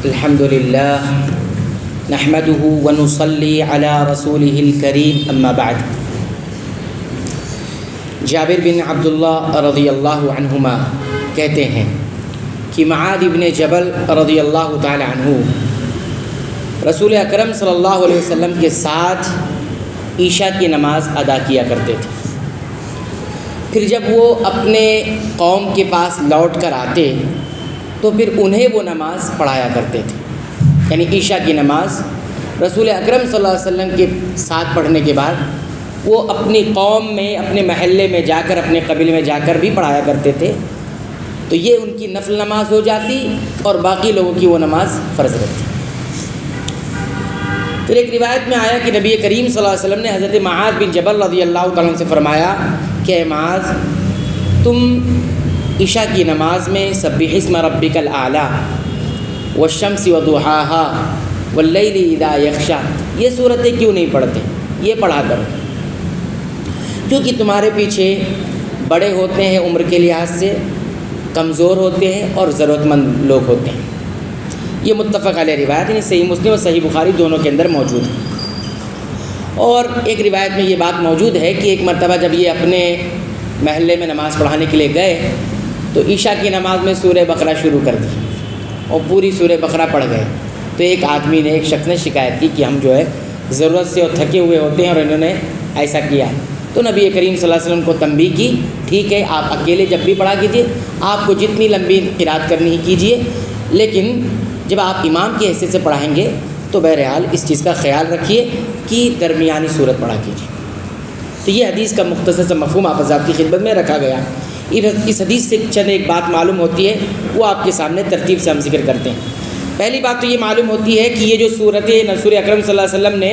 الحمد للہ نحمده ونصلی علی رسوله الکریم اما بعد۔ جابر بن عبداللہ رضی اللہ عنہما کہتے ہیں کہ معاذ بن جبل رضی اللہ تعالی عنہ رسول اکرم صلی اللہ علیہ وسلم کے ساتھ عشاء کی نماز ادا کیا کرتے تھے۔ پھر جب وہ اپنے قوم کے پاس لوٹ کر آتے تو پھر انہیں وہ نماز پڑھایا کرتے تھے، یعنی عشاء کی نماز رسول اکرم صلی اللہ علیہ وسلم کے ساتھ پڑھنے کے بعد وہ اپنی قوم میں، اپنے محلے میں جا کر، اپنے قبیلے میں جا کر بھی پڑھایا کرتے تھے، تو یہ ان کی نفل نماز ہو جاتی اور باقی لوگوں کی وہ نماز فرض رہتی۔ پھر ایک روایت میں آیا کہ نبی کریم صلی اللہ علیہ وسلم نے حضرت معاذ بن جبل رضی اللہ تعالیٰ عنہ سے فرمایا کہ اے معاذ، تم عشاء کی نماز میں سبح اسم ربک الاعلی والشمس وضحاها واللیل اذا یغشی یہ صورتیں کیوں نہیں پڑھتے؟ یہ پڑھا کرو، کیونکہ تمہارے پیچھے بڑے ہوتے ہیں، عمر کے لحاظ سے کمزور ہوتے ہیں اور ضرورت مند لوگ ہوتے ہیں۔ یہ متفق علیہ روایت، یعنی صحیح مسلم اور صحیح بخاری دونوں کے اندر موجود ہے۔ اور ایک روایت میں یہ بات موجود ہے کہ ایک مرتبہ جب یہ اپنے محلے میں نماز پڑھانے کے لیے گئے تو عشاء کی نماز میں سورہ بقرہ شروع کر دی اور پوری سورہ بقرہ پڑھ گئے۔ تو ایک آدمی نے، ایک شخص نے شکایت کی کہ ہم جو ہے ضرورت سے اور تھکے ہوئے ہوتے ہیں اور انہوں نے ایسا کیا۔ تو نبی کریم صلی اللہ علیہ وسلم کو تنبیہ کی، ٹھیک ہے آپ اکیلے جب بھی پڑھا کیجیے، آپ کو جتنی لمبی قرات کرنی ہی کیجیے، لیکن جب آپ امام کی حیثیت سے پڑھائیں گے تو بہرحال اس چیز کا خیال رکھیے کہ درمیانی صورت پڑھا کیجیے۔ تو یہ حدیث کا مختصر سا مفہوم آپ حضرات کی خدمت میں رکھا گیا۔ اس حدیث سے چند ایک بات معلوم ہوتی ہے، وہ آپ کے سامنے ترتیب سے ہم ذکر کرتے ہیں۔ پہلی بات تو یہ معلوم ہوتی ہے کہ یہ جو صورتیں رسول اکرم صلی اللہ علیہ وسلم نے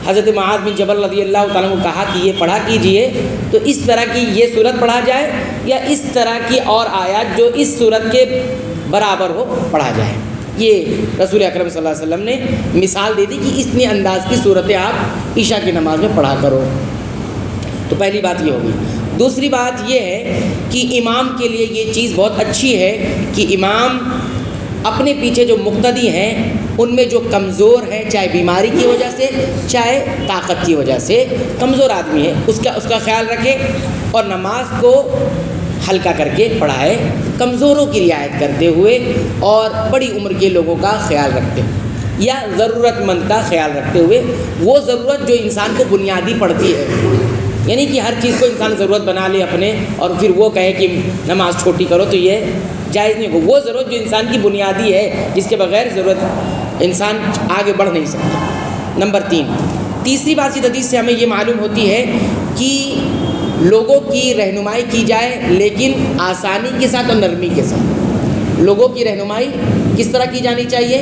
حضرت معاذ بن جبل رضی اللہ تعالیٰ عنہ کو کہا کہ یہ پڑھا کیجئے، تو اس طرح کی یہ صورت پڑھا جائے یا اس طرح کی اور آیات جو اس صورت کے برابر ہو پڑھا جائے۔ یہ رسول اکرم صلی اللہ علیہ وسلم نے مثال دے دی کہ اتنی انداز کی صورتیں آپ عشاء کی نماز میں پڑھا کرو۔ تو پہلی بات یہ ہوگی۔ دوسری بات یہ ہے کہ امام کے لیے یہ چیز بہت اچھی ہے کہ امام اپنے پیچھے جو مقتدی ہیں ان میں جو کمزور ہے، چاہے بیماری کی وجہ سے چاہے طاقت کی وجہ سے کمزور آدمی ہے، اس کا خیال رکھے اور نماز کو ہلکا کر کے پڑھائے، کمزوروں کی رعایت کرتے ہوئے اور بڑی عمر کے لوگوں کا خیال رکھتے ہوئے یا ضرورت مند کا خیال رکھتے ہوئے۔ وہ ضرورت جو انسان کو بنیادی پڑتی ہے، یعنی کہ ہر چیز کو انسان ضرورت بنا لے اپنے اور پھر وہ کہے کہ نماز چھوٹی کرو، تو یہ جائز نہیں ہو۔ وہ ضرورت جو انسان کی بنیادی ہے، جس کے بغیر ضرورت انسان آگے بڑھ نہیں سکتا۔ نمبر 3، تیسری بات اس حدیث سے ہمیں یہ معلوم ہوتی ہے کہ لوگوں کی رہنمائی کی جائے، لیکن آسانی کے ساتھ اور نرمی کے ساتھ۔ لوگوں کی رہنمائی کس طرح کی جانی چاہیے؟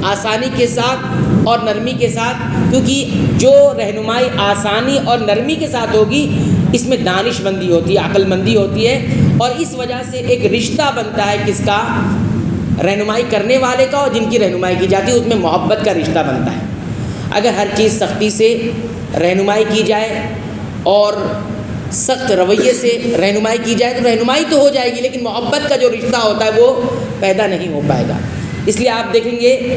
آسانی کے ساتھ اور نرمی کے ساتھ، کیونکہ جو رہنمائی آسانی اور نرمی کے ساتھ ہوگی اس میں دانش مندی ہوتی ہے، عقل مندی ہوتی ہے، اور اس وجہ سے ایک رشتہ بنتا ہے کس کا؟ رہنمائی کرنے والے کا اور جن کی رہنمائی کی جاتی ہے، اس میں محبت کا رشتہ بنتا ہے۔ اگر ہر چیز سختی سے رہنمائی کی جائے اور سخت رویے سے رہنمائی کی جائے تو رہنمائی تو ہو جائے گی، لیکن محبت کا جو رشتہ ہوتا ہے وہ پیدا نہیں ہو پائے گا۔ اس لیے آپ دیکھیں گے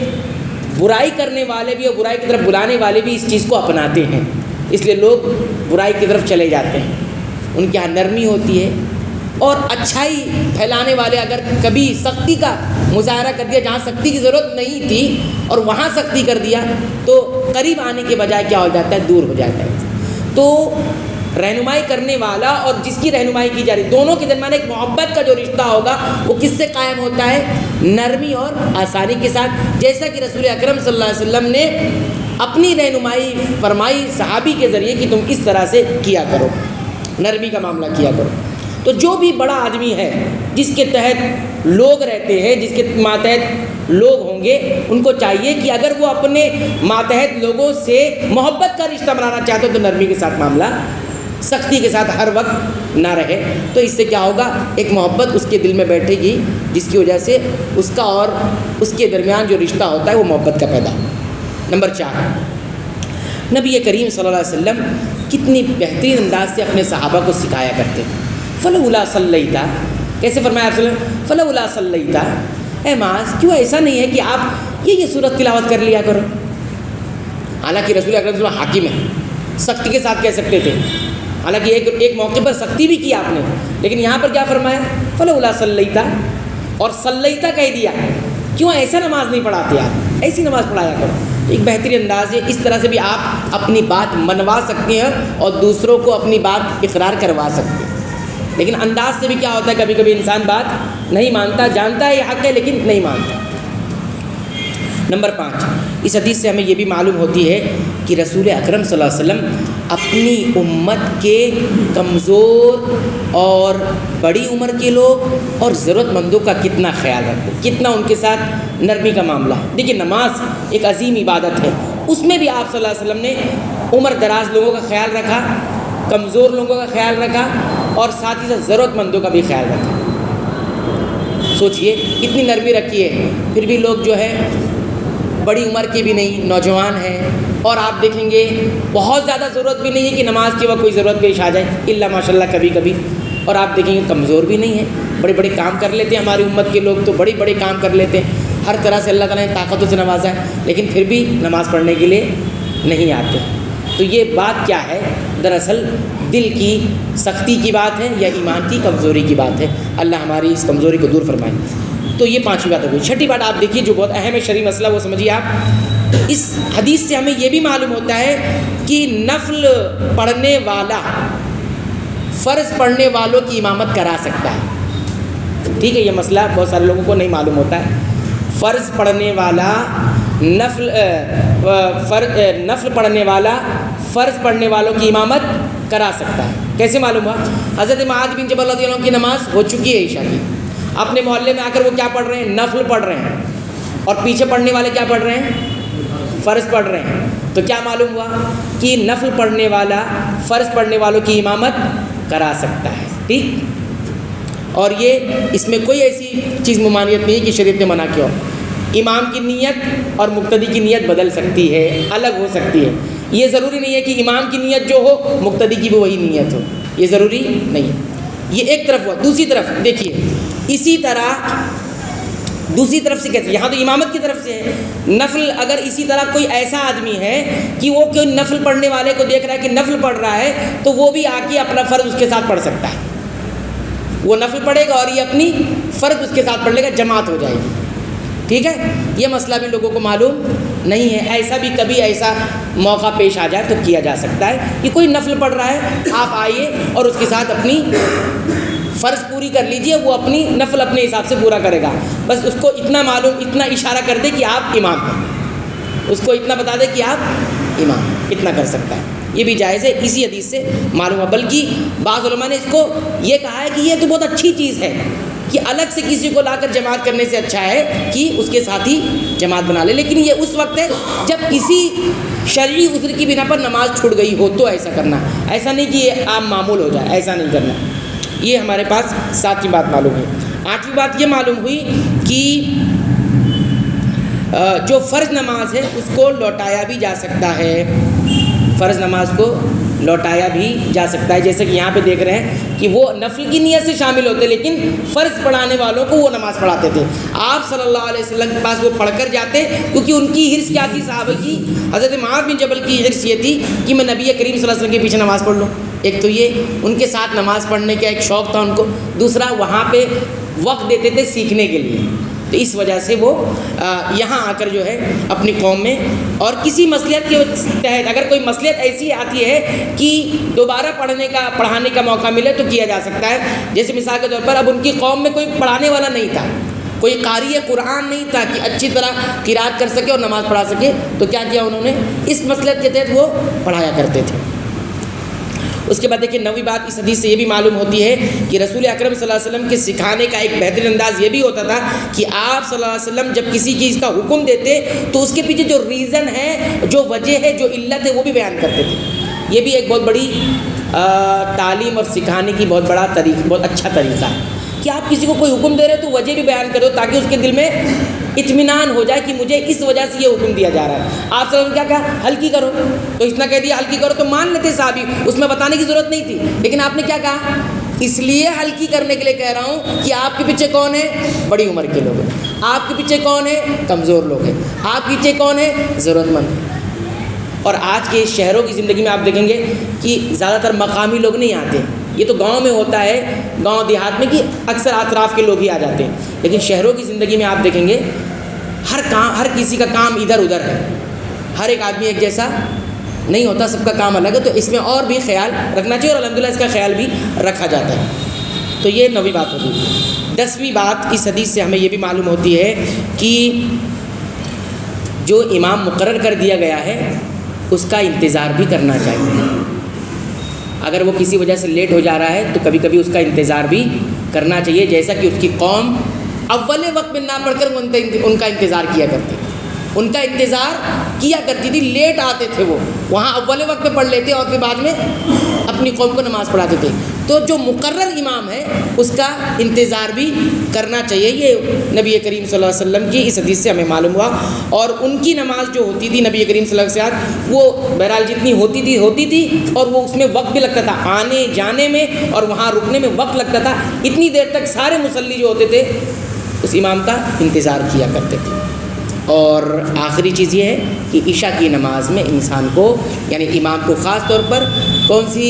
برائی کرنے والے بھی اور برائی کی طرف بلانے والے بھی اس چیز کو اپناتے ہیں، اس لیے لوگ برائی کی طرف چلے جاتے ہیں۔ ان کے یہاں نرمی ہوتی ہے، اور اچھائی پھیلانے والے اگر کبھی سختی کا مظاہرہ کر دیا جہاں سختی کی ضرورت نہیں تھی اور وہاں سختی کر دیا تو قریب آنے کے بجائے کیا ہو جاتا ہے؟ دور ہو جاتا ہے۔ تو رہنمائی کرنے والا اور جس کی رہنمائی کی جا رہی، دونوں کے درمیان ایک محبت کا جو رشتہ ہوگا وہ کس سے قائم ہوتا ہے؟ نرمی اور آسانی کے ساتھ، جیسا کہ رسول اکرم صلی اللہ علیہ وسلم نے اپنی رہنمائی فرمائی صحابی کے ذریعے کہ تم اس طرح سے کیا کرو، نرمی کا معاملہ کیا کرو۔ تو جو بھی بڑا آدمی ہے جس کے تحت لوگ رہتے ہیں، جس کے ماتحت لوگ ہوں گے، ان کو چاہیے کہ اگر وہ اپنے ماتحت لوگوں سے محبت کا رشتہ بنانا چاہتے ہو تو نرمی کے ساتھ معاملہ، سختی کے ساتھ ہر وقت نہ رہے۔ تو اس سے کیا ہوگا؟ ایک محبت اس کے دل میں بیٹھے گی، جس کی وجہ سے اس کا اور اس کے درمیان جو رشتہ ہوتا ہے وہ محبت کا پیدا ہو۔ نمبر 4، نبی کریم صلی اللہ علیہ وسلم کتنی بہترین انداز سے اپنے صحابہ کو سکھایا کرتے تھے۔ فلولا صلیتا، کیسے فرمایا آپ صلی اللہ علیہ وسلم؟ فلولا صلیتا، اے معاذ کیوں ایسا نہیں ہے کہ آپ یہ صورت تلاوت کر لیا کرو؟ حالانکہ رسول اکرم صلی اللہ علیہ وسلم حاکم ہے، سختی کے ساتھ کہہ سکتے تھے، حالانکہ ایک موقع پر سختی بھی کی آپ نے، لیکن یہاں پر کیا فرمایا؟ فلولا صلیتا، اور صلیتا کہہ دیا، کیوں ایسا نماز نہیں پڑھاتے آپ؟ ایسی نماز پڑھایا کرو۔ ایک بہترین انداز ہے، اس طرح سے بھی آپ اپنی بات منوا سکتے ہیں اور دوسروں کو اپنی بات اقرار کروا سکتے ہیں۔ لیکن انداز سے بھی کیا ہوتا ہے، کبھی کبھی انسان بات نہیں مانتا، جانتا ہے یہ حق ہے لیکن نہیں مانتا۔ نمبر 5، اس حدیث سے ہمیں یہ بھی معلوم ہوتی ہے کہ رسول اکرم صلی اللہ علیہ وسلم اپنی امت کے کمزور اور بڑی عمر کے لوگ اور ضرورت مندوں کا کتنا خیال رکھتے، کتنا ان کے ساتھ نرمی کا معاملہ ہے۔ دیکھیے نماز ایک عظیم عبادت ہے، اس میں بھی آپ صلی اللہ علیہ وسلم نے عمر دراز لوگوں کا خیال رکھا، کمزور لوگوں کا خیال رکھا اور ساتھ ہی ساتھ ضرورت مندوں کا بھی خیال رکھا۔ سوچئے اتنی نرمی رکھی ہے، پھر بھی لوگ جو ہے بڑی عمر کے بھی نہیں، نوجوان ہیں، اور آپ دیکھیں گے بہت زیادہ ضرورت بھی نہیں ہے کہ نماز کے وقت کوئی ضرورت پیش آ جائے، الا ماشاء اللہ کبھی کبھی، اور آپ دیکھیں گے کمزور بھی نہیں ہے، بڑے بڑے کام کر لیتے ہیں۔ ہماری امت کے لوگ تو بڑے بڑے کام کر لیتے ہیں، ہر طرح سے اللہ تعالیٰ نے طاقتوں سے نوازا ہے، لیکن پھر بھی نماز پڑھنے کے لیے نہیں آتے۔ تو یہ بات کیا ہے؟ دراصل دل کی سختی کی بات ہے یا ایمان کی کمزوری کی بات ہے؟ اللہ ہماری اس کمزوری کو دور فرمائے۔ تو یہ 5ویں بات ہوگی۔ 6ٹھی بات آپ دیکھیے جو بہت اہم ہے، شرعی مسئلہ، وہ سمجھیے آپ۔ اس حدیث سے ہمیں یہ بھی معلوم ہوتا ہے کہ نفل پڑھنے والا فرض پڑھنے والوں کی امامت کرا سکتا ہے۔ ٹھیک ہے، یہ مسئلہ بہت سارے لوگوں کو نہیں معلوم ہوتا ہے۔ فرض پڑھنے والا نفل پڑھنے والا فرض پڑھنے والوں کی امامت کرا سکتا ہے۔ کیسے معلوم ہوا؟ حضرت معاذ بن جبل رضی اللہ عنہ کی نماز ہو چکی ہے عشاء کی، اپنے محلے میں آ کر وہ کیا پڑھ رہے ہیں؟ نفل پڑھ رہے ہیں، اور پیچھے پڑھنے والے کیا پڑھ رہے ہیں؟ فرض پڑھ رہے ہیں۔ تو کیا معلوم ہوا کہ نفل پڑھنے والا فرض پڑھنے والوں کی امامت کرا سکتا ہے۔ ٹھیک، اور یہ اس میں کوئی ایسی چیز ممانعت نہیں ہے کہ شریعت نے منع کیا ہو۔ امام کی نیت اور مقتدی کی نیت بدل سکتی ہے، الگ ہو سکتی ہے۔ یہ ضروری نہیں ہے کہ امام کی نیت جو ہو مقتدی کی بھی وہی نیت ہو، یہ ضروری نہیں ہے۔ یہ ایک طرف ہوا۔ دوسری طرف دیکھیے، اسی طرح دوسری طرف سے کہتے ہیں، یہاں تو امامت کی طرف سے ہے، نفل اگر اسی طرح کوئی ایسا آدمی ہے کہ وہ کوئی نفل پڑھنے والے کو دیکھ رہا ہے کہ نفل پڑھ رہا ہے، تو وہ بھی آ کے اپنا فرض اس کے ساتھ پڑھ سکتا ہے۔ وہ نفل پڑھے گا اور یہ اپنی فرض اس کے ساتھ پڑھ لے گا، جماعت ہو جائے گی۔ ٹھیک ہے، یہ مسئلہ بھی لوگوں کو معلوم نہیں ہے۔ ایسا بھی کبھی ایسا موقع پیش آ جائے تو کیا جا سکتا ہے کہ کوئی نفل پڑھ رہا ہے، آپ آئیے اور اس کے ساتھ اپنی فرض پوری کر لیجئے، وہ اپنی نفل اپنے حساب سے پورا کرے گا۔ بس اس کو اتنا معلوم، اتنا اشارہ کر دے کہ آپ امام ہیں، اس کو اتنا بتا دے کہ آپ امام ہیں، اتنا کر سکتا ہے۔ یہ بھی جائز ہے، اسی حدیث سے معلوم ہے۔ بلکہ بعض علماء نے اس کو یہ کہا ہے کہ یہ تو بہت اچھی چیز ہے کہ الگ سے کسی کو لا کر جماعت کرنے سے اچھا ہے کہ اس کے ساتھ ہی جماعت بنا لے، لیکن یہ اس وقت ہے جب کسی شرعی عذر کی بنا پر نماز چھوٹ گئی ہو تو ایسا کرنا، ایسا نہیں کہ یہ عام معمول ہو جائے، ایسا نہیں کرنا۔ یہ ہمارے پاس 7ویں بات معلوم ہے۔ 8ویں بات یہ معلوم ہوئی کہ جو فرض نماز ہے اس کو لوٹایا بھی جا سکتا ہے، فرض نماز کو لوٹایا بھی جا سکتا ہے، جیسے کہ یہاں پہ دیکھ رہے ہیں کہ وہ نفل کی نیت سے شامل ہوتے لیکن فرض پڑھانے والوں کو وہ نماز پڑھاتے تھے۔ آپ صلی اللہ علیہ وسلم کے پاس وہ پڑھ کر جاتے، کیونکہ ان کی حرص کیا تھی صحابہ کی؟ حضرت معاذ بن جبل کی حرص یہ تھی کہ میں نبی کریم صلی اللہ علیہ وسلم کے پیچھے نماز پڑھ لوں۔ ایک تو یہ ان کے ساتھ نماز پڑھنے کا ایک شوق تھا ان کو، دوسرا وہاں پہ وقت دیتے تھے سیکھنے کے لیے، تو اس وجہ سے وہ یہاں آ کر جو ہے اپنی قوم میں، اور کسی مصلحت کے تحت اگر کوئی مصلحت ایسی آتی ہے کہ دوبارہ پڑھانے کا موقع ملے تو کیا جا سکتا ہے۔ جیسے مثال کے طور پر اب ان کی قوم میں کوئی پڑھانے والا نہیں تھا، کوئی قاری قرآن نہیں تھا کہ اچھی طرح قرات کر سکے اور نماز پڑھا سکے، تو کیا کیا انہوں نے؟ اس مصلحت کے تحت وہ پڑھایا کرتے تھے۔ اس کے بعد دیکھیے 9ویں بات اس حدیث سے یہ بھی معلوم ہوتی ہے کہ رسول اکرم صلی اللہ علیہ وسلم کے سکھانے کا ایک بہترین انداز یہ بھی ہوتا تھا کہ آپ صلی اللہ علیہ وسلم جب کسی چیز کا حکم دیتے تو اس کے پیچھے جو ریزن ہے، جو وجہ ہے، جو علت ہے، وہ بھی بیان کرتے تھے۔ یہ بھی ایک بہت بڑی تعلیم اور سکھانے کی بہت اچھا طریقہ ہے کہ آپ کسی کو کوئی حکم دے رہے ہو تو وجہ بھی بیان کرو تاکہ اس کے دل میں اطمینان ہو جائے کہ مجھے اس وجہ سے یہ حکم دیا جا رہا ہے۔ آپ صلی اللہ علیہ وسلم کیا کہا؟ ہلکی کرو، تو اتنا کہہ دیا ہلکی کرو تو مان لیتے صحابی، اس میں بتانے کی ضرورت نہیں تھی، لیکن آپ نے کیا کہا؟ اس لیے ہلکی کرنے کے لیے کہہ رہا ہوں کہ آپ کے پیچھے کون ہے؟ بڑی عمر کے لوگ ہیں. آپ کے پیچھے کون ہے؟ کمزور لوگ ہیں. آپ کے پیچھے کون ہے؟ ضرورت مند. اور آج کے شہروں کی زندگی میں آپ دیکھیں گے کہ زیادہ تر مقامی لوگ نہیں آتے. یہ تو گاؤں میں ہوتا ہے، گاؤں دیہات میں کہ اکثر اطراف کے لوگ ہی آ جاتے ہیں. لیکن شہروں کی زندگی میں آپ دیکھیں گے ہر کسی کا کام ادھر ادھر ہے. ہر ایک آدمی ایک جیسا نہیں ہوتا، سب کا کام الگ ہے. تو اس میں اور بھی خیال رکھنا چاہیے، اور الحمدللہ اس کا خیال بھی رکھا جاتا ہے. تو یہ 9ویں بات ہوتی ہے. 10ویں بات اس حدیث سے ہمیں یہ بھی معلوم ہوتی ہے کہ جو امام مقرر کر دیا گیا ہے اس کا انتظار بھی کرنا چاہیے. اگر وہ کسی وجہ سے لیٹ ہو جا رہا ہے تو کبھی کبھی اس کا انتظار بھی کرنا چاہیے، جیسا کہ اس کی قوم اول وقت میں نہ پڑھ کر ان کا انتظار کیا کرتی تھی. ان کا انتظار کیا کرتی تھی، لیٹ آتے تھے، وہ وہاں اول وقت میں پڑھ لیتے اور پھر بعد میں اپنی قوم کو نماز پڑھاتے تھے. تو جو مقرر امام ہے اس کا انتظار بھی کرنا چاہیے. یہ نبی کریم صلی اللہ علیہ وسلم کی اس حدیث سے ہمیں معلوم ہوا. اور ان کی نماز جو ہوتی تھی نبی کریم صلی اللہ علیہ وسلم کے ساتھ، وہ بہرحال جتنی ہوتی تھی اور وہ اس میں وقت بھی لگتا تھا، آنے جانے میں اور وہاں رکنے میں وقت لگتا تھا. اتنی دیر تک سارے مصلی جو ہوتے تھے اس امام کا انتظار کیا کرتے تھے. اور آخری چیز یہ ہے کہ عشاء کی نماز میں انسان کو یعنی امام کو خاص طور پر کون سی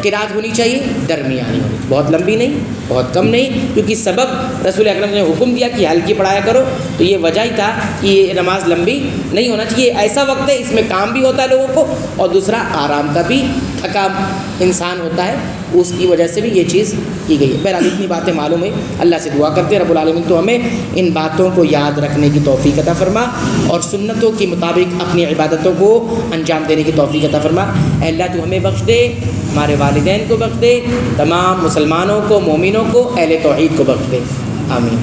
قرات ہونی چاہیے؟ درمیانی ہونی چاہیے. بہت لمبی نہیں، بہت کم نہیں، کیونکہ سبب رسول اکرم نے حکم دیا کہ ہلکی پڑھایا کرو. تو یہ وجہ ہی تھا کہ یہ نماز لمبی نہیں ہونا چاہیے. ایسا وقت ہے اس میں کام بھی ہوتا ہے لوگوں کو، اور دوسرا آرام کا بھی تھکا انسان ہوتا ہے، اس کی وجہ سے بھی یہ چیز کی گئی ہے. بہرحال اتنی باتیں معلوم ہے. اللہ سے دعا کرتے ہیں رب العالمین تو ہمیں ان باتوں کو یاد رکھنے کی توفیق عطا فرما اور سنتوں کے مطابق اپنی عبادتوں کو انجام دینے کی توفیق عطا فرما. اے اللہ تو ہمیں بخش دے، ہمارے والدین کو بخش دے، تمام مسلمانوں کو، مومنوں کو، اہل توحید کو بخش دے. آمین.